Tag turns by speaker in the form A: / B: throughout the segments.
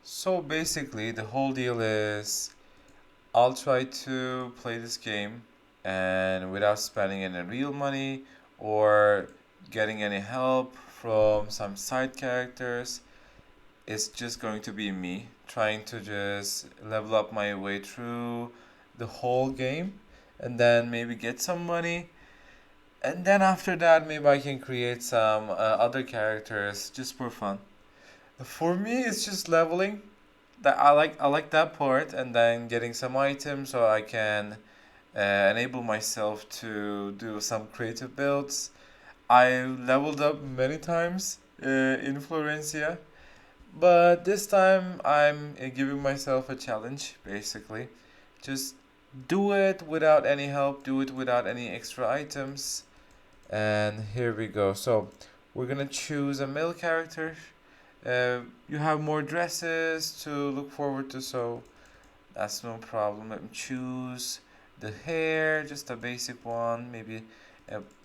A: So basically, the whole deal is I'll try to play this game and without spending any real money or getting any help from some side characters. It's just going to be me trying to just level up my way through the whole game and then maybe get some money. And then after that, maybe I can create some other characters just for fun. For me, it's just leveling. That I like that part, and then getting some items so I can enable myself to do some creative builds. I leveled up many times in Florencia, but this time I'm giving myself a challenge, basically. Just do it without any help, do it without any extra items. And here we go. So we're gonna choose a male character. You have more dresses to look forward to, so that's no problem. Let me choose the hair, just a basic one, maybe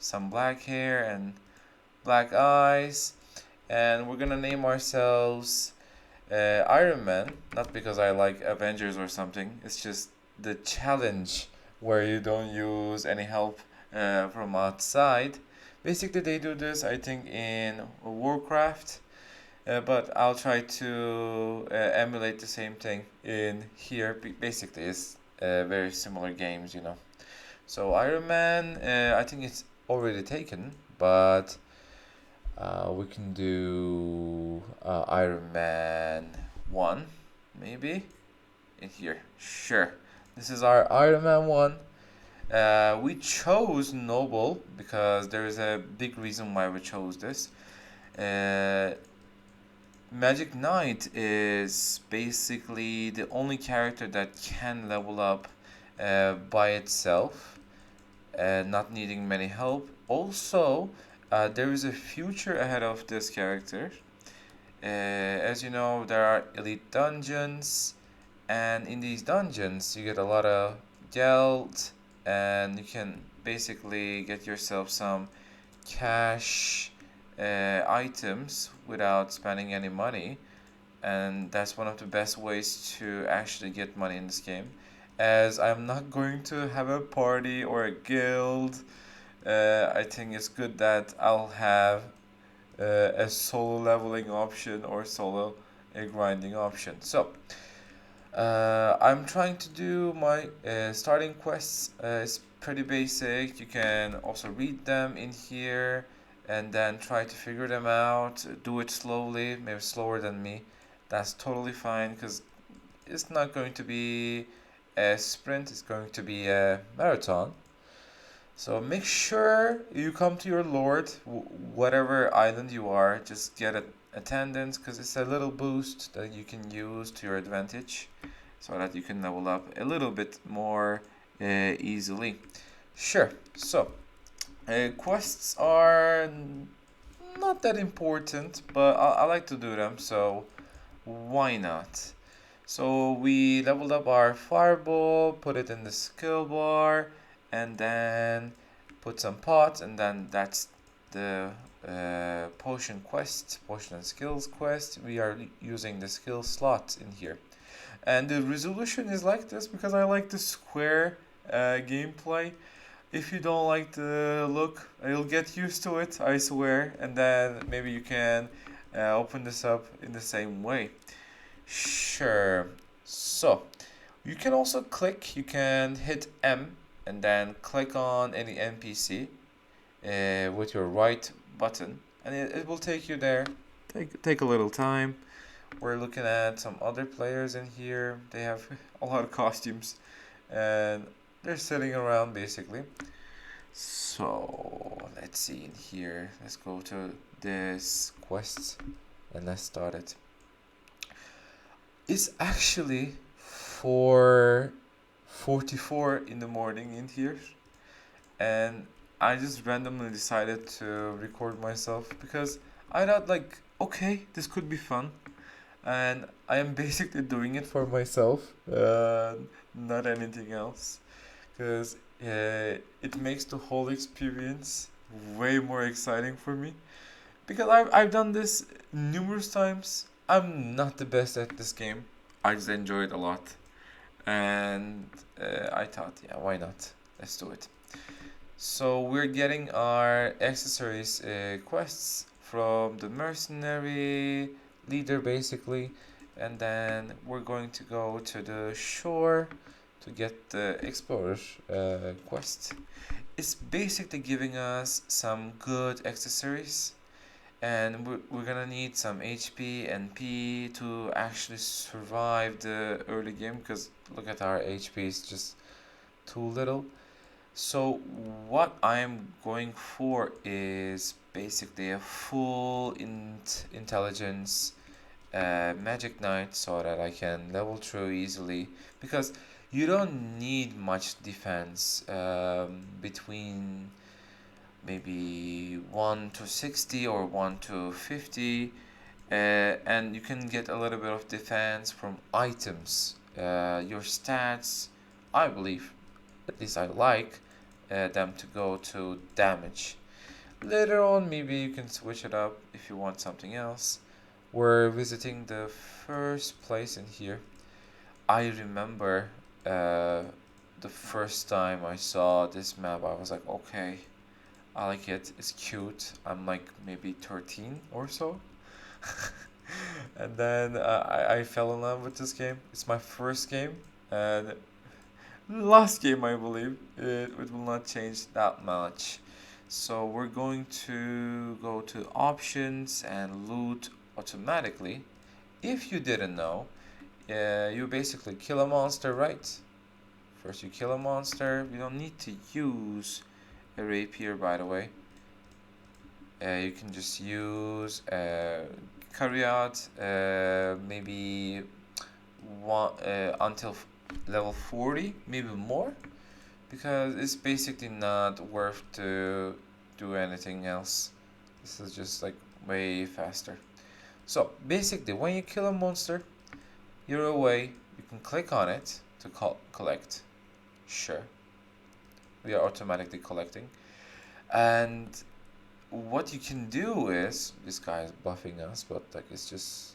A: some black hair and black eyes. And we're gonna name ourselves Iron Man, not because I like Avengers or something. It's just the challenge where you don't use any help from outside. Basically, they do this, I think, in Warcraft, but I'll try to emulate the same thing in here. Basically, it's very similar games. So Iron Man, I think it's already taken, but we can do Iron Man 1, maybe, in here. Sure. This is our Iron Man 1. We chose Noble because there is a big reason why we chose this. Uh, Magic Knight is basically the only character that can level up by itself, not needing many help. Also, there is a future ahead of this character. As you know, there are elite dungeons, and in these dungeons, you get a lot of geld, and you can basically get yourself some cash items without spending any money. And that's one of the best ways to actually get money in this game. As I'm not going to have a party or a guild, I think it's good that I'll have a solo leveling option or solo grinding option. So, I'm trying to do my starting quests. It's pretty basic. You can also read them in here and then try to figure them out. Do it slowly, maybe slower than me. That's totally fine because it's not going to be a sprint, it's going to be a marathon. So make sure you come to your lord, whatever island you are, just get attendance because it's a little boost that you can use to your advantage so that you can level up a little bit more easily. Sure, so quests are not that important, but I like to do them, so why not? So we leveled up our fireball, put it in the skill bar, and then put some pots, and then that's the potion and skills quest. We are using the skill slots in here. And the resolution is like this because I like the square gameplay. If you don't like the look, you'll get used to it, I swear, and then maybe you can open this up in the same way. Sure. So, you can also you can hit M and then click on any NPC with your right button, and it will take you there. Take a little time. We're looking at some other players in here. They have a lot of costumes, and they're sitting around basically. So let's see in here. Let's go to this quest and let's start it. It's actually 4:44 in the morning in here, and I just randomly decided to record myself because I thought like, okay, this could be fun, and I am basically doing it for myself, not anything else, because it makes the whole experience way more exciting for me because I've done this numerous times I'm not the best at this game. I just enjoy it a lot. And I thought, yeah, why not? Let's do it. So we're getting our accessories quests from the mercenary leader basically, and then we're going to go to the shore to get the explorer quest. It's basically giving us some good accessories, and we're gonna need some HP and P to actually survive the early game, because look at our HP is just too little. So what I'm going for is basically a full intelligence magic knight so that I can level through easily, because you don't need much defense, between maybe 1 to 60 or 1 to 50, and you can get a little bit of defense from items. Your stats, I believe, at least I like them to go to damage. Later on, maybe you can switch it up if you want something else. We're visiting the first place in here. I remember the first time I saw this map, I was like, okay, I like it. It's cute. I'm like maybe 13 or so. And then I fell in love with this game. It's my first game, and last game, I believe. It will not change that much. So we're going to go to options and loot automatically. If you didn't know, you basically kill a monster, right? First you kill a monster. We don't need to use a rapier, by the way. You can just use carry out maybe one until level 40, maybe more, because it's basically not worth to do anything else. This is just like way faster. So basically, when you kill a monster, you're away. You can click on it to collect. Sure, we are automatically collecting. And what you can do is, this guy is buffing us, but like it's just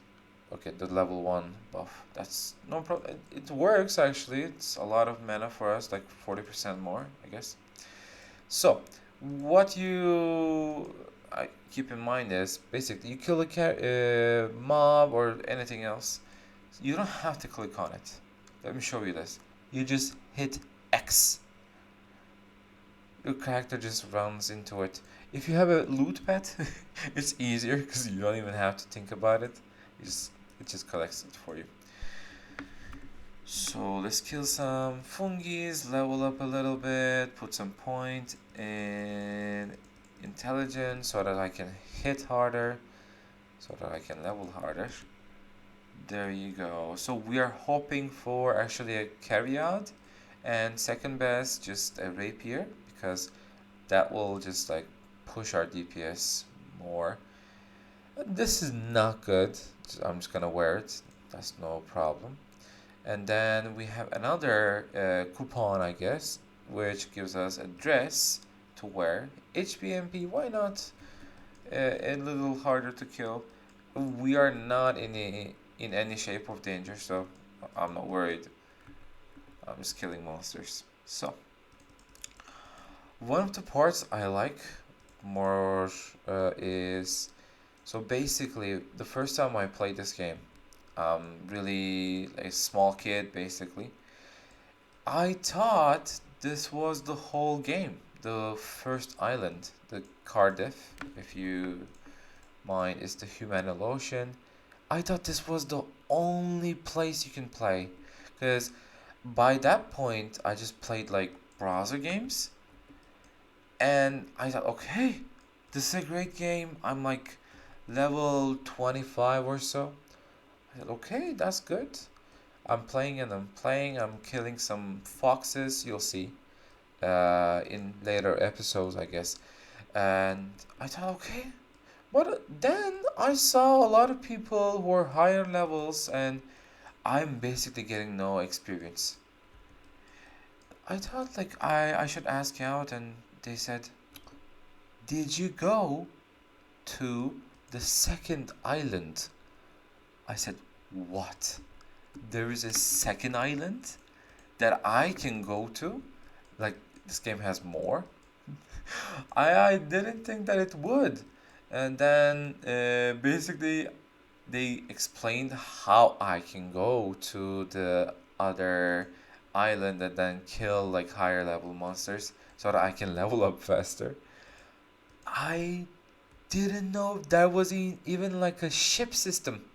A: okay. The level 1 buff. That's no problem. It works actually. It's a lot of mana for us, like 40% more, I guess. So, what you I keep in mind is basically you kill a mob or anything else. You don't have to click on it. Let me show you this. You just hit X. Your character just runs into it. If you have a loot pad, it's easier because you don't even have to think about it. It just collects it for you. So let's kill some fungis, level up a little bit, put some point in intelligence so that I can hit harder, so that I can level harder. There you go. So we are hoping for actually a carry out, and second best just a rapier, because that will just like push our DPS more. This is not good. I'm just gonna wear it. That's no problem. And then we have another coupon, I guess, which gives us a dress to wear. HPMP, why not? A little harder to kill. We are not in any shape of danger, so I'm not worried. I'm just killing monsters. So one of the parts I like more is, so basically the first time I played this game, really a small kid basically, I thought this was the whole game. The first island, the Cardiff, if you mind, is the Human Ocean. I thought this was the only place you can play, because by that point I just played like browser games, and I thought, okay, this is a great game. I'm like level 25 or so. I said, okay, that's good. I'm playing and I'm playing. I'm killing some foxes. You'll see in later episodes, I guess. And I thought, okay. But then I saw a lot of people who are higher levels, and I'm basically getting no experience. I thought like I should ask out, and they said, "Did you go to the second island?" I said, what? There is a second island that I can go to? Like, this game has more? I didn't think that it would. And then basically they explained how I can go to the other island and then kill like higher level monsters so that I can level up faster. I didn't know there was even like a ship system.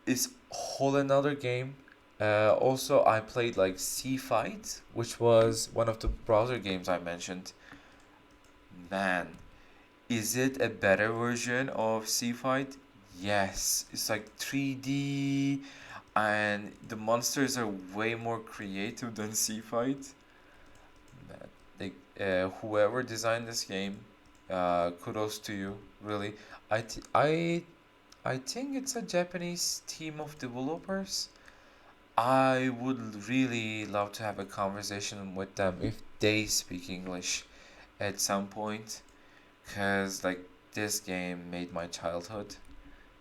A: It's a whole another game. Also, I played like Sea Fight, which was one of the browser games I mentioned. Man, is it a better version of Sea Fight? Yes, it's like 3D, and the monsters are way more creative than Sea Fight. Man, whoever designed this game, kudos to you, really. I, th- I I think it's a Japanese team of developers. I would really love to have a conversation with them if they speak English at some point, because like this game made my childhood.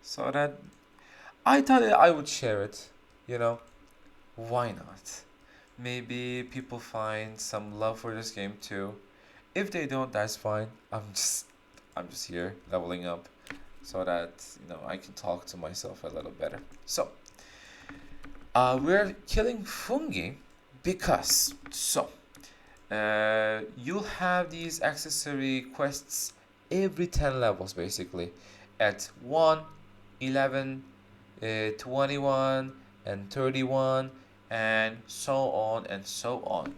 A: So that I thought I would share it, you know? Why not? Maybe people find some love for this game too. If they don't, that's fine. I'm just here leveling up so that I can talk to myself a little better. So, we're killing fungi because you'll have these accessory quests every 10 levels basically at 1, 11, 21, and 31, and so on and so on.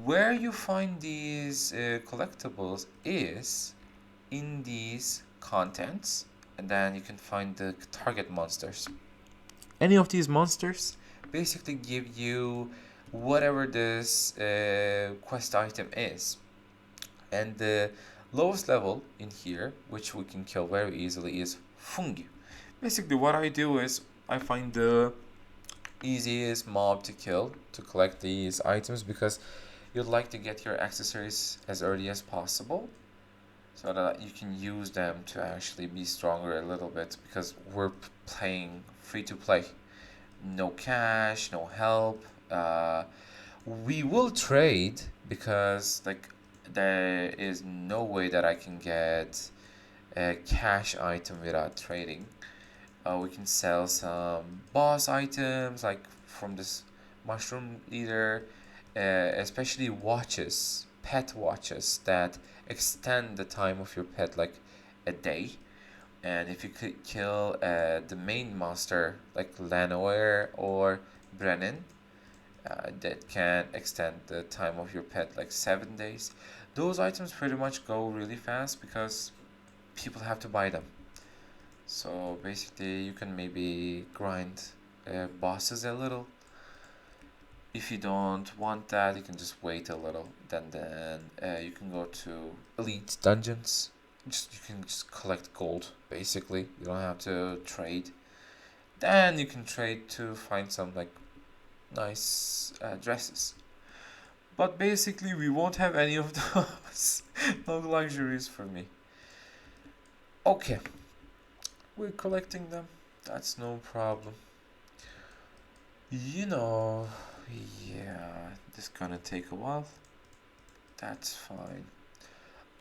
A: Where you find these collectibles is in these contents, and then you can find the target monsters. Any of these monsters basically give you whatever this quest item is. And the lowest level in here, which we can kill very easily, is fungi. Basically, what I do is I find the easiest mob to kill to collect these items because you'd like to get your accessories as early as possible so that you can use them to actually be stronger a little bit because we're playing free to play. No cash, no help. We will trade because like there is no way that I can get a cash item without trading. We can sell some boss items like from this mushroom leader, especially watches, pet watches that extend the time of your pet like a day. And if you could kill the main monster like Lanoir or Brennan, that can extend the time of your pet like 7 days. Those items pretty much go really fast because people have to buy them. So basically, you can maybe grind bosses a little. If you don't want that, you can just wait a little. Then you can go to elite dungeons. You can just collect gold. Basically, you don't have to trade. Then you can trade to find some like nice dresses. But basically, we won't have any of those. No luxuries for me. Okay, we're collecting them. That's no problem. You know, yeah, this gonna take a while. That's fine.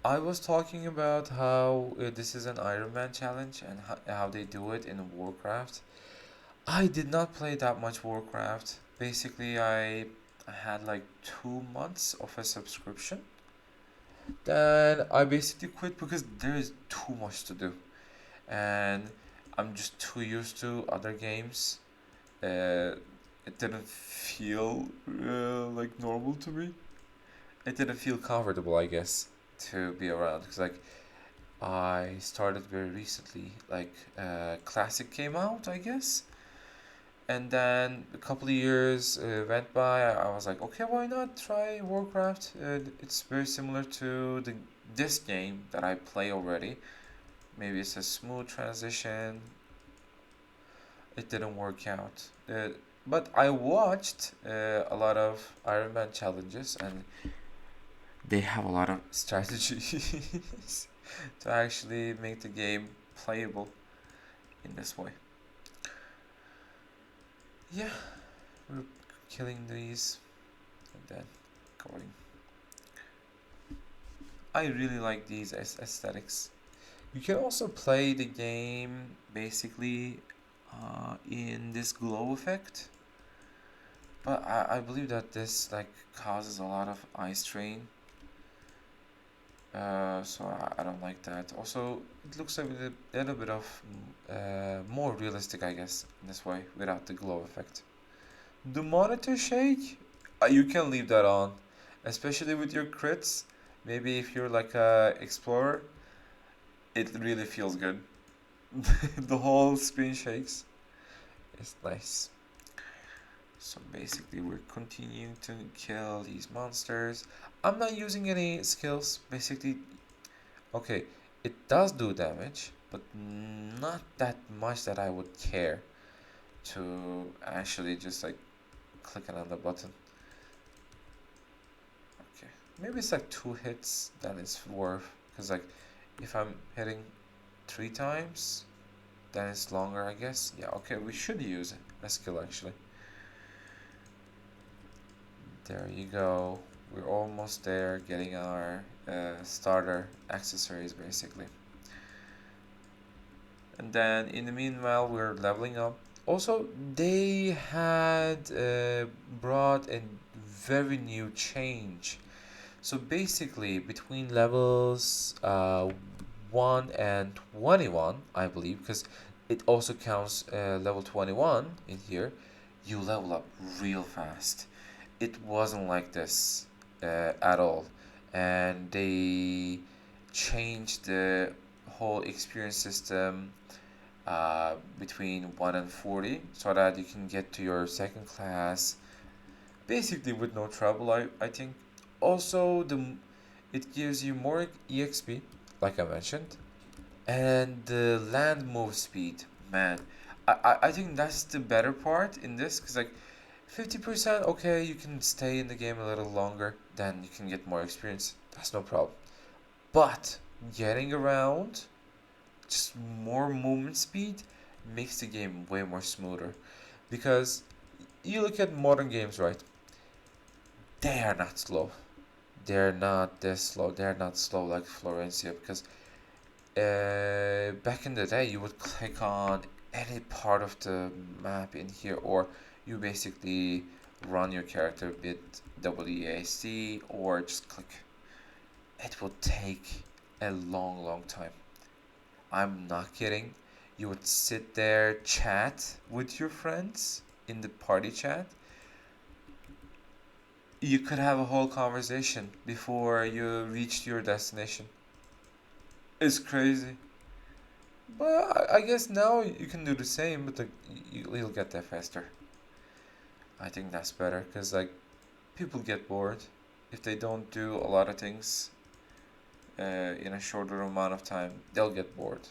A: I was talking about how this is an Iron Man challenge and how they do it in Warcraft. I did not play that much Warcraft. Basically, I had like 2 months of a subscription. Then I basically quit because there is too much to do. And I'm just too used to other games. Uh, it didn't feel like normal to me. It didn't feel comfortable, I guess, to be around. Because like I started very recently, like Classic came out, I guess, and then a couple of years went by. I was like, okay, why not try Warcraft? It's very similar to this game that I play already. Maybe it's a smooth transition. It didn't work out. But I watched a lot of Iron Man challenges, and they have a lot of strategies to actually make the game playable. in this way. Yeah, we're killing these and then going. I really like these aesthetics. You can also play the game basically in this glow effect, but I believe that this like causes a lot of eye strain. So I don't like that. Also, it looks like a little bit of more realistic, I guess, in this way without the glow effect. The monitor shake, you can leave that on, especially with your crits. Maybe if you're like a explorer, it really feels good. The whole screen shakes. It's nice. So basically, we're continuing to kill these monsters. I'm not using any skills. Basically, okay, it does do damage, but not that much that I would care to actually just like click another button. Okay, maybe it's like 2 hits, then it's worth. Because like, if I'm hitting 3 times, then it's longer, I guess. Yeah, okay, we should use a skill actually. There you go. We're almost there, getting our starter accessories basically. And then in the meanwhile, we're leveling up. Also, they had brought a very new change. So basically, between levels 1 and 21, I believe, because it also counts level 21 in here, you level up real fast. It wasn't like this at all. And they changed the whole experience system between 1 and 40 so that you can get to your second class basically with no trouble, I think. Also, it gives you more EXP, like I mentioned, and the land move speed. Man, I think that's the better part in this because, like, 50%, okay, you can stay in the game a little longer, then you can get more experience. That's no problem. But getting around, just more movement speed, makes the game way more smoother. Because you look at modern games, right? They are not slow. They're not this slow. They're not slow like Florencia because back in the day you would click on any part of the map in here or you basically run your character with WASD or just click. It would take a long time. I'm not kidding. You would sit there, chat with your friends in the party chat. You could have a whole conversation before you reached your destination. It's crazy. But I guess now you can do the same, but you'll get there faster. I think that's better because like people get bored if they don't do a lot of things in a shorter amount of time. They'll get bored.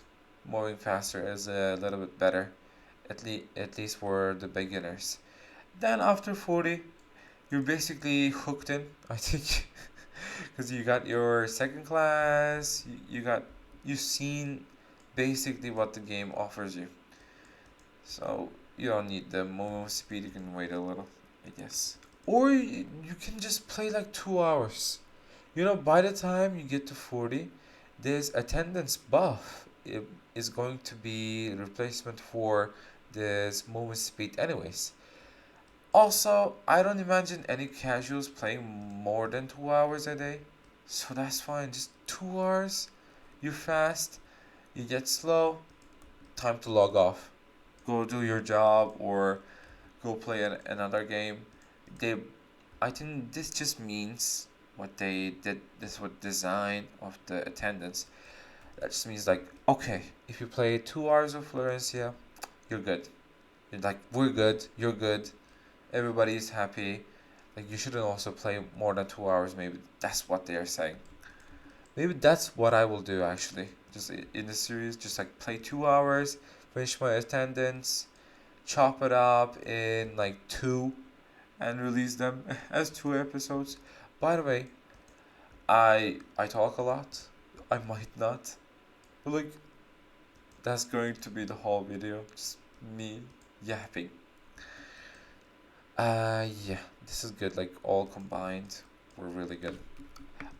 A: Moving faster is a little bit better, at least for the beginners. Then after 40, you're basically hooked in. I think because you got your second class, you've seen basically what the game offers you. So you don't need the movement speed. You can wait a little, I guess. Or you can just play like 2 hours. By the time you get to 40, this attendance buff is going to be replacement for this movement speed, anyways. Also, I don't imagine any casuals playing more than 2 hours a day, so that's fine. Just 2 hours, you're fast, you get slow, time to log off. Go do your job or go play another game. They, I think this just means what they did. This was design of the attendance. That just means like, okay, if you play 2 hours of Florencia, you're good. You're like, we're good, you're good, everybody's happy. Like you shouldn't also play more than 2 hours. Maybe that's what they are saying. Maybe that's what I will do actually. Just in the series, just like play 2 hours, finish my attendance, chop it up in like two, and release them as 2 episodes. By the way, I talk a lot. I might not, but like That's going to be the whole video, just me yapping. Yeah, this is good. Like all combined, we're really good.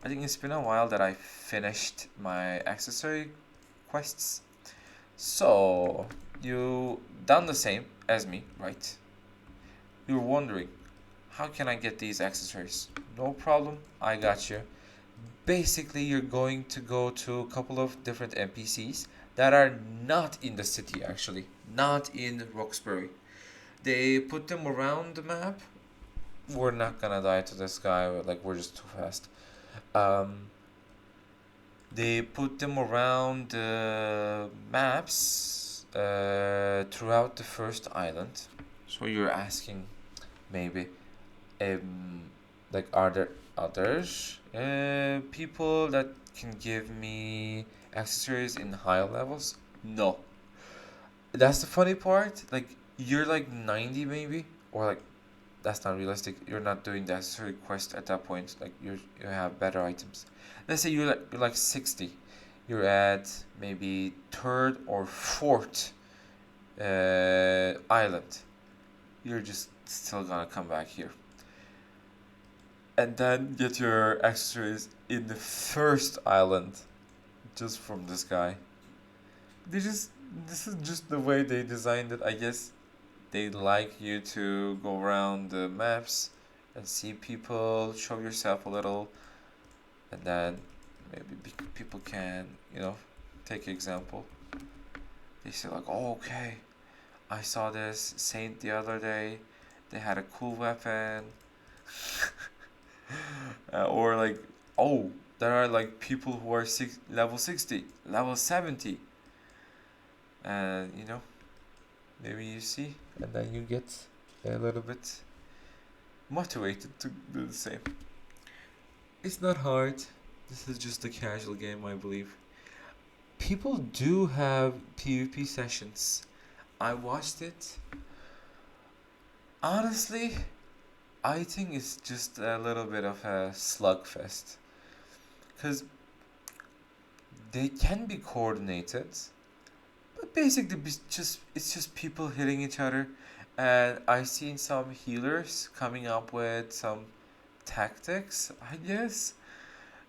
A: I think it's been a while that I finished my accessory quests. So you done the same as me, right? You're wondering, how can I get these accessories? No problem, I got you. Basically, you're going to go to a couple of different NPCs that are not in the city, actually, not in Roxbury. They put them around the map. We're not gonna die to this guy, like, we're just too fast. Um, they put them around the maps throughout the first island. So you're asking, maybe, um, like, are there others people that can give me accessories in higher levels? No. That's the funny part. Like, you're like 90 maybe, or like, that's not realistic. You're not doing the accessory quest at that point. Like, you have better items. Let's say you're like 60. You're at maybe third or fourth island. You're just still gonna come back here and then get your accessories in the first island just from this guy. They just This is just the way they designed it. I guess they like you to go around the maps and see people, show yourself a little, and then maybe people can, take example. They say like, oh, okay, I saw this saint the other day. They had a cool weapon. Or like, oh, there are like people who are level 60, level 70, and maybe you see, and then you get a little bit motivated to do the same. It's not hard. This is just a casual game, I believe. People do have PvP sessions. I watched it. Honestly, I think it's just a little bit of a slugfest. Because they can be coordinated, but basically it's just people hitting each other. And I've seen some healers coming up with some tactics, I guess.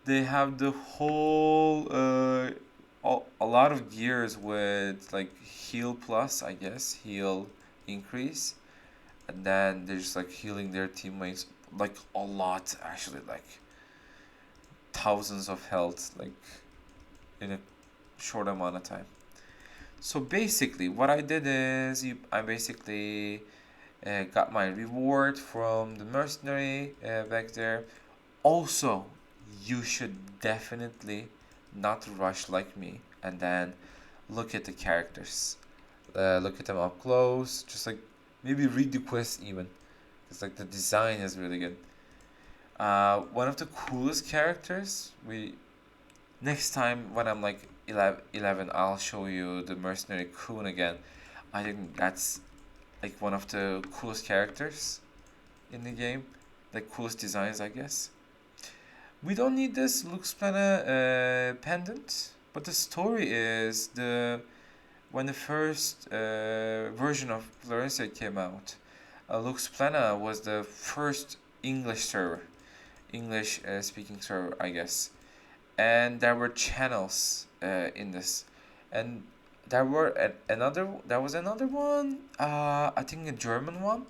A: They have the whole a lot of gears with like heal plus, I guess, heal increase, and then they're just like healing their teammates like a lot, actually, like thousands of health, like in a short amount of time. So basically, what I did is I basically got my reward from the mercenary back there. Also, you should definitely not rush like me and then look at the characters. Look at them up close. Just like maybe read the quest even. It's like the design is really good. One of the coolest characters, we next time when I'm like 11, I'll show you the mercenary Coon again. I think that's like one of the coolest characters in the game, like coolest designs, I guess. We don't need this Lux Plana pendant, but the story is when the first version of Florensia came out, Lux Plana was the first English server, English speaking server, I guess, and there were channels in this, and there was another one, I think a German one,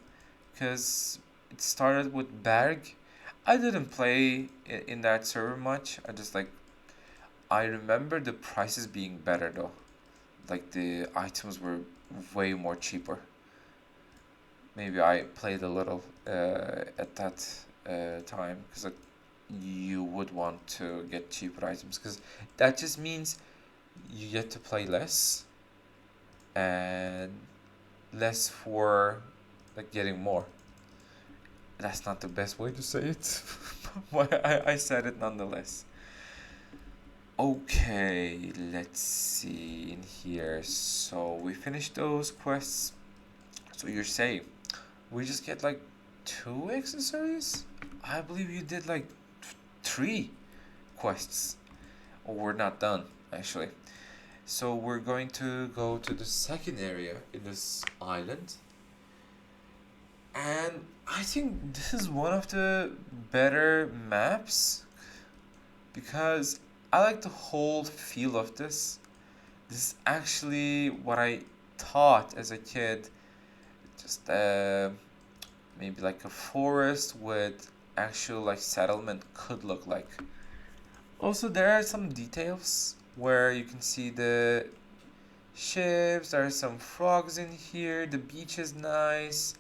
A: because it started with Berg. I didn't play in that server much. I remember the prices being better though. Like the items were way more cheaper. Maybe I played a little at that time because like, you would want to get cheaper items because that just means you get to play less and less for like getting more. That's not the best way to say it, but I said it nonetheless. Okay, let's see in here. So we finished those quests. So you're saying we just get like 2 accessories? I believe you did like 3 quests. Or we're not done, actually. So we're going to go to the second area in this island. And I think this is one of the better maps because I like the whole feel of this. This is actually what I thought as a kid. Just maybe like a forest with actual like settlement could look like. Also, there are some details where you can see the ships. There are some frogs in here. The beach is nice.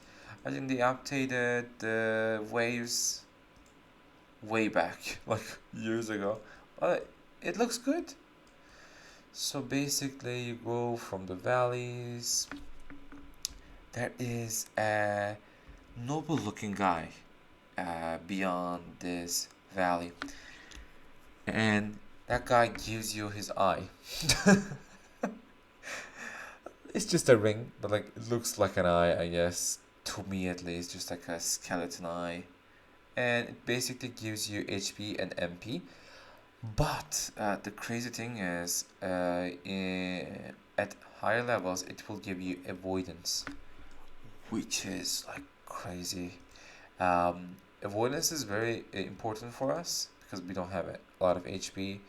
A: I think they updated the waves way back, like years ago. But it looks good. So basically, you go from the valleys. There is a noble looking guy beyond this valley, and that guy gives you his eye. It's just a ring, but like it looks like an eye, I guess. To me, at least, just like a skeleton eye, and it basically gives you HP and MP. But the crazy thing is, at higher levels, it will give you avoidance, which is like crazy. Avoidance is very important for us because we don't have a lot of HP.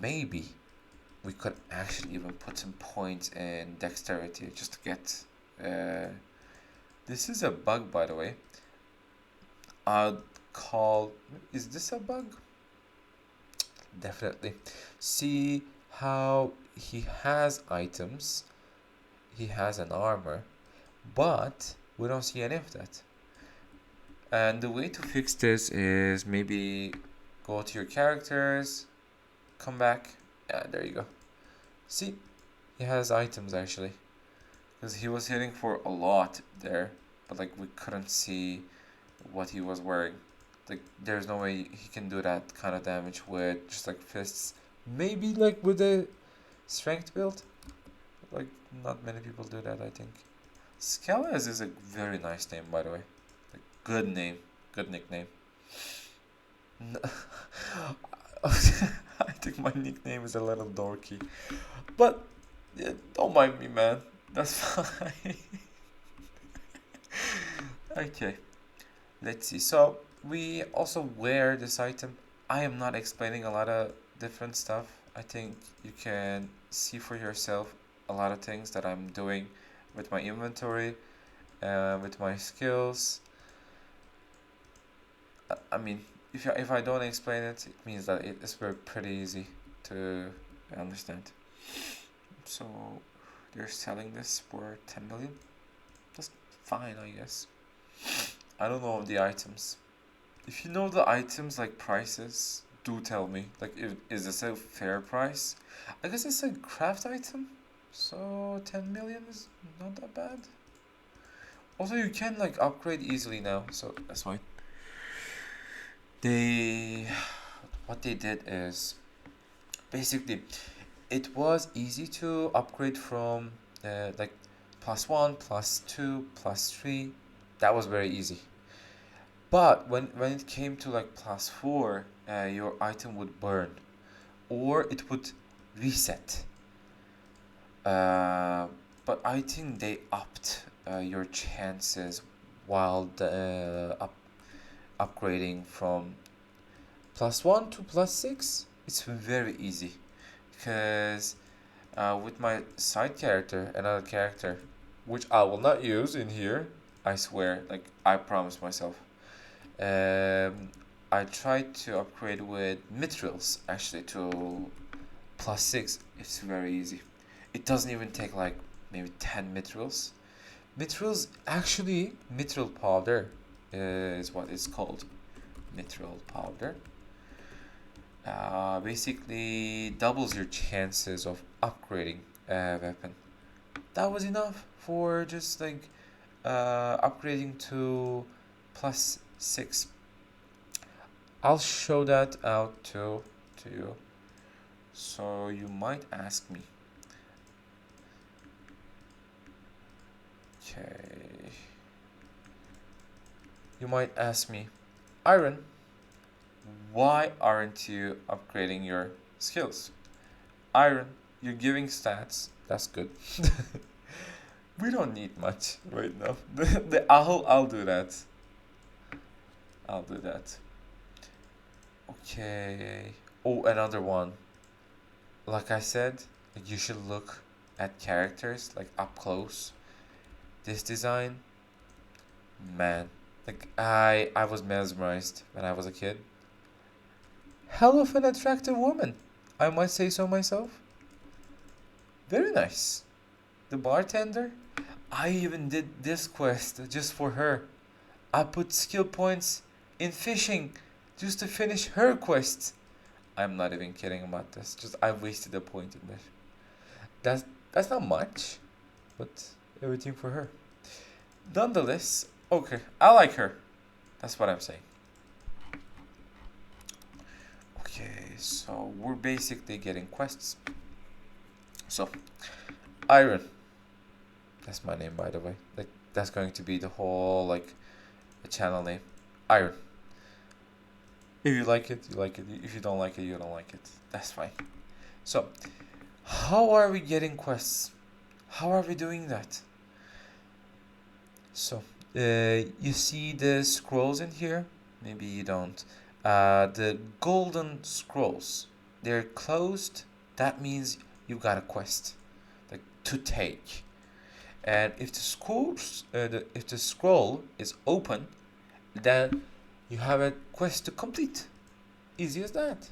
A: Maybe we could actually even put some points in dexterity just to get. Uh, this is a bug, by the way. I'd call. Is this a bug? Definitely. See how he has items, he has an armor, but we don't see any of that. And the way to fix this is maybe go to your characters, come back. Yeah, there you go. See, he has items actually. Because he was hitting for a lot there, but like we couldn't see what he was wearing. Like there's no way he can do that kind of damage with just like fists. Maybe like with a strength build. Like not many people do that, I think. Skeles is a very nice name, by the way. Like good name, good nickname. I think my nickname is a little dorky, but yeah, don't mind me, man. That's fine. Okay, let's see. So we also wear this item. I am not explaining a lot of different stuff. I think you can see for yourself a lot of things that I'm doing with my inventory, with my skills. I mean, if I don't explain it, it means that it is very pretty easy to understand. So they're selling this for 10 million. That's fine, I guess. I don't know the items. If you know the items like prices, do tell me. Like, is this a fair price? I guess it's a craft item, so 10 million is not that bad. Also, you can like upgrade easily now, so that's fine. They, what they did is basically it was easy to upgrade from like +1, +2, +3. That was very easy. But when it came to like +4, your item would burn or it would reset. Uh, but I think they upped your chances while upgrading from +1 to +6. It's very easy because with my side character, another character, which I will not use in here, I swear, like I promised myself. Um, I tried to upgrade with mithrils actually to +6. It's very easy. It doesn't even take like maybe 10 mithrils. Mithrils, actually, mithril powder is what it's called. Mithril powder. Basically doubles your chances of upgrading a weapon. That was enough for just like upgrading to +6. I'll show that out too to you. So you might ask me. Okay. You might ask me, Iron, why aren't you upgrading your skills? Iron, You're giving stats. That's good. We don't need much right now. I'll do that. I'll do that. Okay. Oh, another one. Like I said, like you should look at characters like up close. This design, man, like I was mesmerized when I was a kid. Hell of an attractive woman, I might say so myself. Very nice. The bartender, I even did this quest just for her. I put skill points in fishing just to finish her quest. I'm not even kidding about this. Just I wasted a point in there. That's that's not much, but everything for her. Nonetheless, okay, I like her. That's what I'm saying. Okay, so we're basically getting quests. So, Iron. That's my name, by the way. Like that's going to be the whole like channel name. Iron. If you like it, you like it. If you don't like it, you don't like it. That's fine. So, how are we getting quests? How are we doing that? So, you see the scrolls in here? Maybe you don't. The golden scrolls, they're closed. That means you got a quest, like to take. And if the scroll is open, then you have a quest to complete. Easy as that.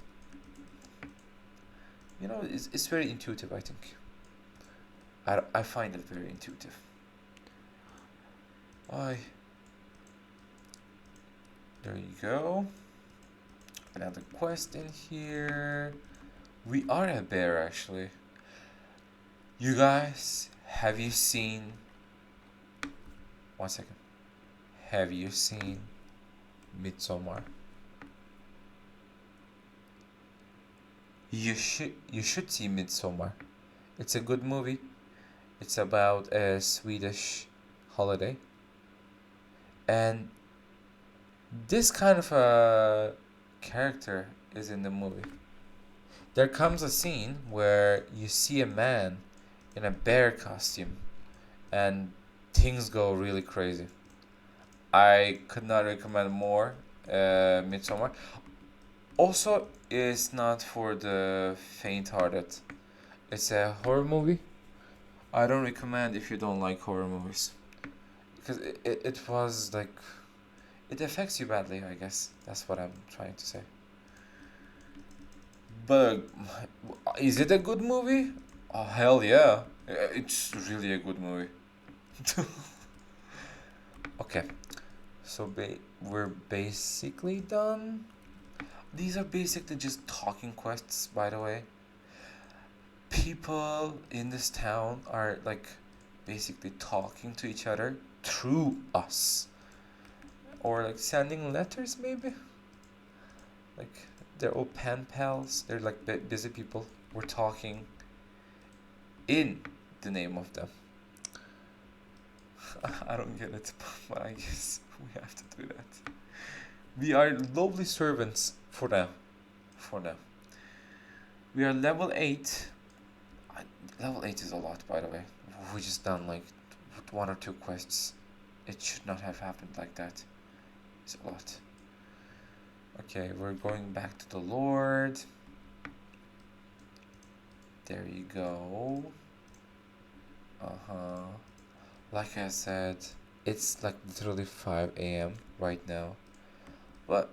A: It's very intuitive. I think. I find it very intuitive. I. There you go. Another quest in here. We are a bear actually. You guys, have you seen? One second. Have you seen Midsommar? You should see Midsommar. It's a good movie. It's about a Swedish holiday, and this kind of a character is in the movie. There comes a scene where you see a man in a bear costume, and things go really crazy. I could not recommend more. Midsommar. Also, it's not for the faint-hearted. It's a horror movie. I don't recommend if you don't like horror movies because it was like it affects you badly. I guess that's what I'm trying to say. But is it a good movie? Oh hell yeah! It's really a good movie. Okay, so we're basically done. These are basically just talking quests, by the way. People in this town are like basically talking to each other through us, or like sending letters, maybe. Like they're all pen pals. They're like busy people. We're talking in the name of them. I don't get it, but I guess we have to do that. We are lovely servants for now. For now. We are level 8. Level 8 is a lot, by the way. We just done like one or two quests. It should not have happened like that. It's a lot. Okay, we're going back to the Lord. There you go. Uh-huh. Like I said, it's like literally 5 a.m. right now. But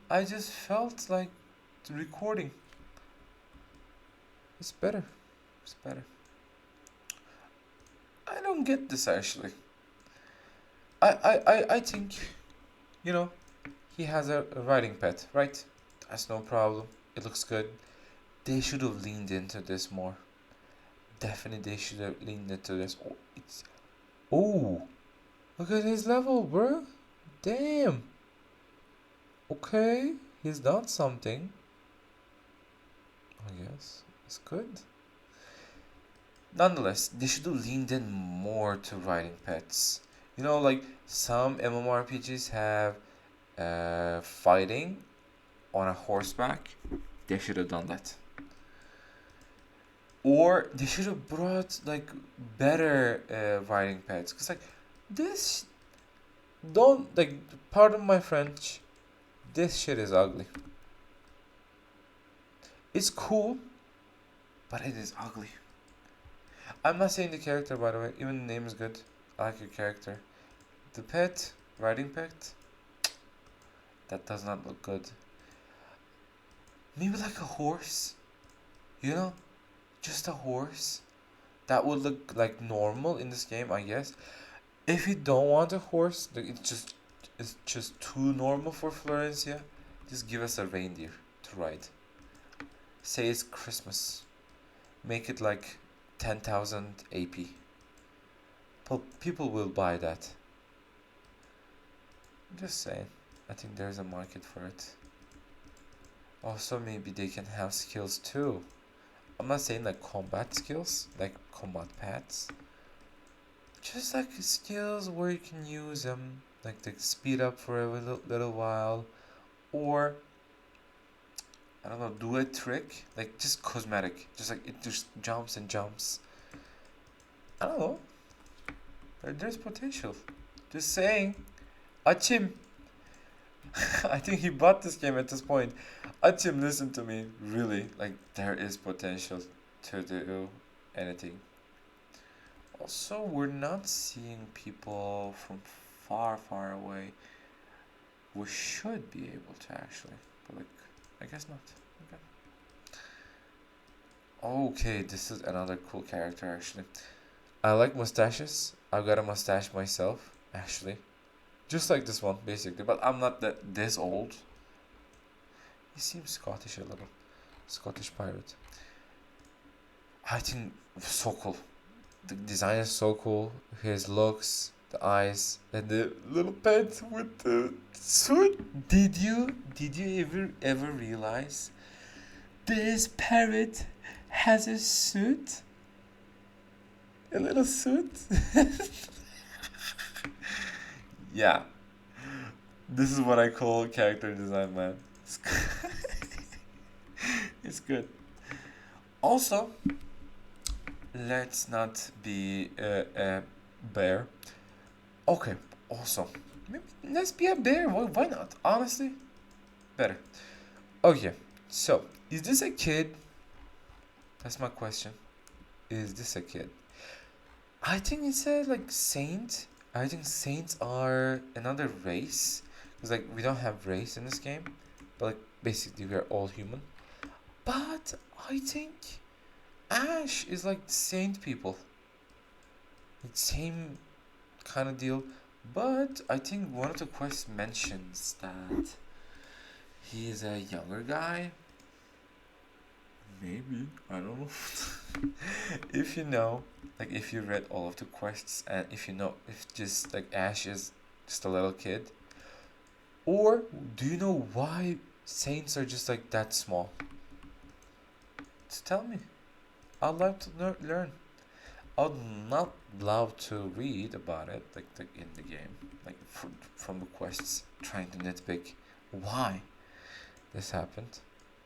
A: I just felt like recording. It's better. It's better. I don't get this actually. I think, you know, he has a riding pet, right? That's no problem. It looks good. They should have leaned into this more. Definitely, they should have leaned into this. Oh, look at his level, bro. Damn. Okay, he's done something. I guess it's good. Nonetheless, they should have leaned in more to riding pets. Like some MMORPGs have fighting on a horseback. They should have done that. Or they should have brought like better riding pets. Cause like this, don't like. Pardon my French. This shit is ugly. It's cool, but it is ugly. I'm not saying the character, by the way. Even the name is good. I like your character. The pet, riding pet, that does not look good. Maybe like a horse, you know, just a horse. That would look like normal in this game, I guess. If you don't want a horse, like it's just too normal for Florencia. Just give us a reindeer to ride. Say it's Christmas. Make it like 10,000 AP. People will buy that. Just saying. I think there's a market for it. Also, maybe they can have skills too. I'm not saying like combat skills, like combat pads. Just like skills where you can use them, like to speed up for a little while, or I don't know, do a trick, like just cosmetic, just like it just jumps and jumps. I don't know. There's potential. Just saying. Achim. I think he bought this game at this point. Achim, listen to me. Really, like there is potential to do anything. Also, we're not seeing people from far, far away. We should be able to actually, but like, I guess not. Okay. Okay, this is another cool character actually. I like mustaches. I've got a mustache myself, actually. Just like this one, basically. But I'm not that this old. He seems Scottish a little. Scottish pirate. I think so cool. The design is so cool. His looks, the eyes, and the little pet with the suit. Did you ever realize this parrot has a suit? A little suit? Yeah. This is what I call character design, man. It's good. Also, let's not be a bear. Okay, also, maybe let's be a bear. Why not? Honestly, better. Okay, so is this a kid? That's my question. Is this a kid? I think it's a like saint. I think saints are another race. Because like we don't have race in this game, but like basically we are all human. But I think Ash is like saint people. It's same kind of deal. But I think one of the quests mentions that he is a younger guy. Maybe. I don't know. If you know, like if you read all of the quests and if you know if just like Ash is just a little kid. Or do you know why saints are just like that small? Just tell me. I'd love to learn. I'd not love to read about it, like in the game, like from the quests, trying to nitpick why this happened.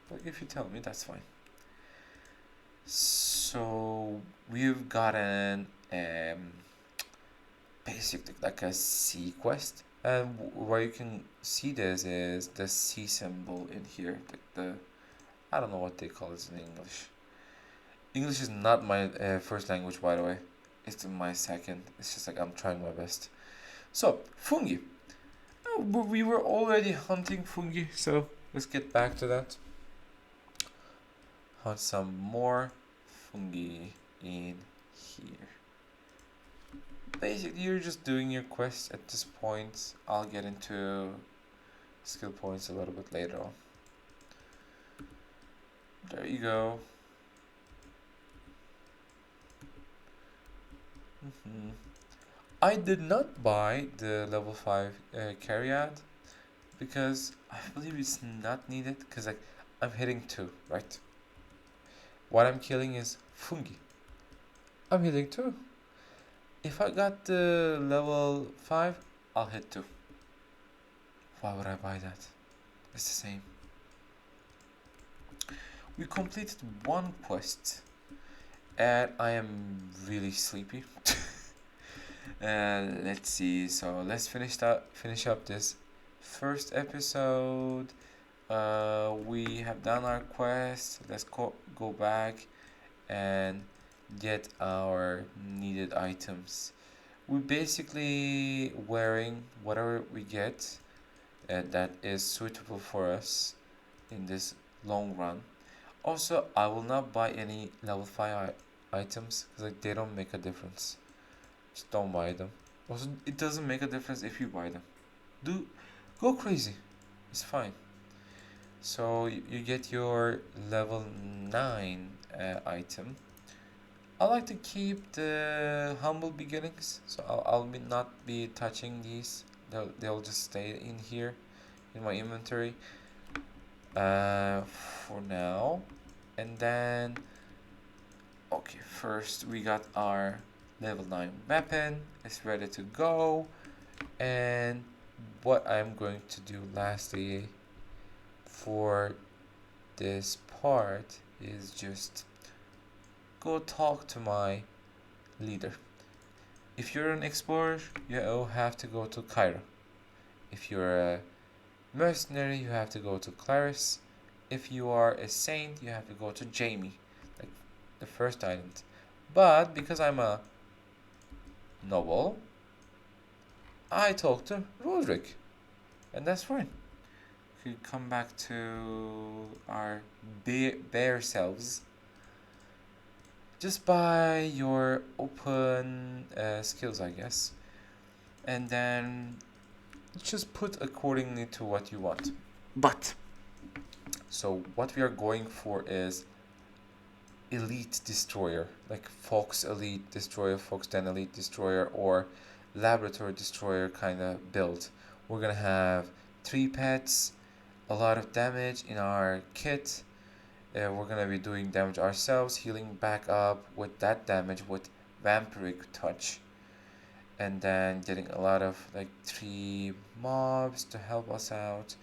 A: But if you tell me, that's fine. So we've gotten basically like a sea quest, and where you can see this is the sea symbol in here, like the I don't know what they call it in English. English is not my first language, by the way. It's my second. It's just like I'm trying my best. So, fungi. Oh, we were already hunting fungi, so let's get back to that. Hunt some more fungi in here. Basically, you're just doing your quest at this point. I'll get into skill points a little bit later on. There you go. I did not buy the level 5 carryat because I believe it's not needed because like I'm hitting 2, right? What I'm killing is fungi. I'm hitting 2. If I got the level 5, I'll hit 2. Why would I buy that? It's the same. We completed one quest And I am really sleepy. Let's see. So let's finish up this first episode. We have done our quest. Let's go back and get our needed items. We're basically wearing whatever we get that is suitable for us in this long run. Also, I will not buy any level 5 items because like, they don't make a difference. Just don't buy them. Also, it doesn't make a difference if you buy them. Do go crazy. It's fine. So you get your level 9 item. I like to keep the humble beginnings, so I'll not be touching these. They'll just stay in here in my inventory for now. And then, okay, first we got our level 9 weapon. It's ready to go. And what I'm going to do lastly for this part is just go talk to my leader. If you're an explorer, you have to go to Cairo. If you're a mercenary, you have to go to Claris. If you are a saint, you have to go to Jamie, like the first island. But because I'm a noble, I talk to Roderick, and that's fine. We come back to our bare selves just by your open skills, I guess. And then just put accordingly to what you want. But so what we are going for is elite destroyer, like Fox Elite Destroyer, Fox Den Elite Destroyer, or Laboratory Destroyer kind of build. We're gonna have 3 pets, a lot of damage in our kit. We're gonna be doing damage ourselves, healing back up with that damage with Vampiric Touch, and then getting a lot of like 3 mobs to help us out.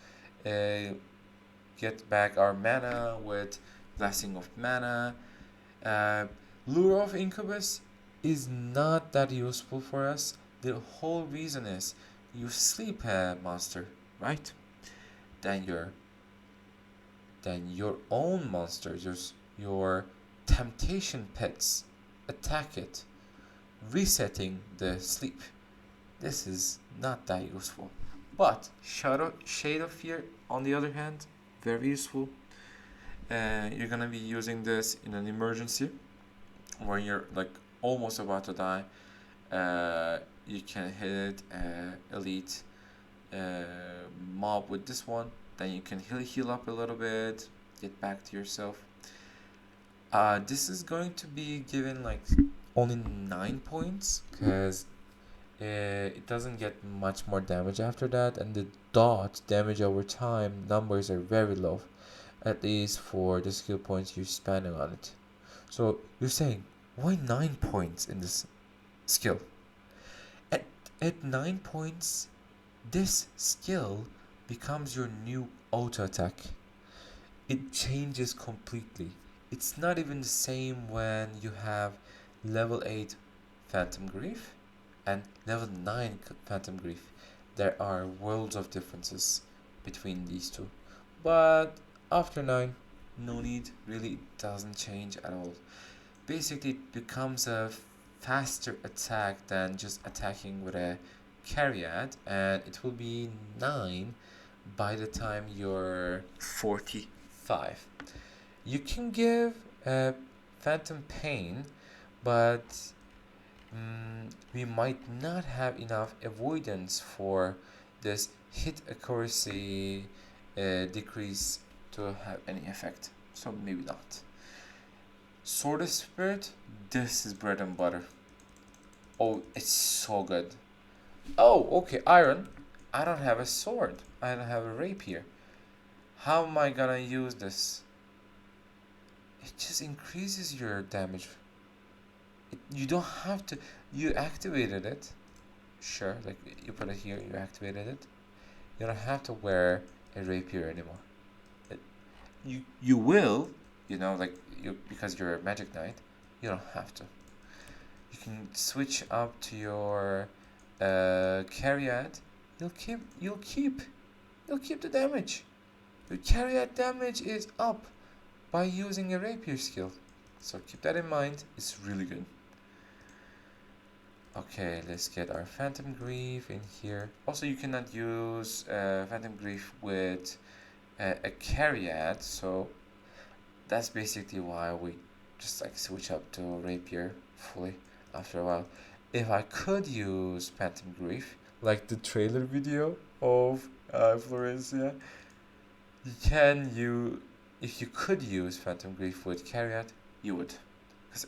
A: Get back our mana with Blessing of Mana. Uh, Lure of Incubus is not that useful for us. The whole reason is you sleep a monster, right? Then your own monsters, your temptation pets, attack it, resetting the sleep. This is not that useful. But Shade of Fear, on the other hand, very useful. You're gonna be using this in an emergency where you're like almost about to die. You can hit elite mob with this one. Then you can heal up a little bit, get back to yourself. This is going to be given like only 9 points because it doesn't get much more damage after that, and the dot damage over time numbers are very low, at least for the skill points you're spending on it. So you're saying, why 9 points in this skill? At, at 9 points, this skill becomes your new auto attack. It changes completely. It's not even the same when you have level 8 Phantom Grief and level 9 Phantom Grief. There are worlds of differences between these two. But after 9, no need, really it doesn't change at all. Basically, it becomes a faster attack than just attacking with a Cariad, and it will be 9 by the time you're 45. You can give Phantom Pain, but we might not have enough avoidance for this hit accuracy decrease to have any effect. So maybe not. Sword of Spirit, this is bread and butter. Oh, it's so good. Oh, okay, iron. I don't have a sword. I don't have a rapier. How am I gonna use this? It just increases your damage. You don't have to. You activated it. Sure, like you put it here, you activated it. You don't have to wear a rapier anymore. You will, like you because you're a magic knight. You don't have to. You can switch up to your Cariad. You'll keep the damage. Your Cariad damage is up by using a rapier skill. So keep that in mind. It's really good. Okay, let's get our Phantom Grief in here. Also, you cannot use Phantom Grief with a Cariad, so that's basically why we just like switch up to Rapier fully after a while. If I could use Phantom Grief, like the trailer video of Florensia, if you could use Phantom Grief with Cariad, you would. Because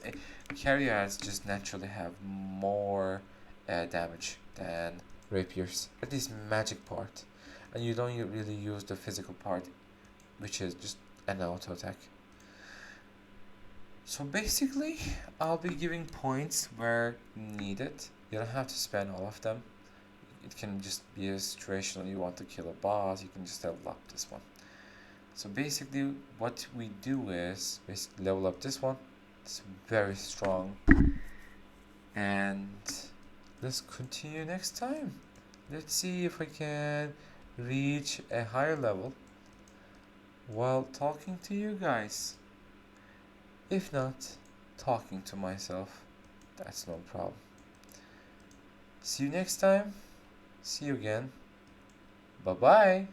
A: Cariads just naturally have more damage than Rapiers. At least magic part. And you don't really use the physical part, which is just an auto attack. So basically, I'll be giving points where needed. You don't have to spend all of them. It can just be a situation when you want to kill a boss, you can just level up this one. So basically, what we do is basically level up this one. It's very strong. And let's continue next time. Let's see if I can reach a higher level while talking to you guys. If not, talking to myself, that's no problem. See you next time. See you again. Bye bye.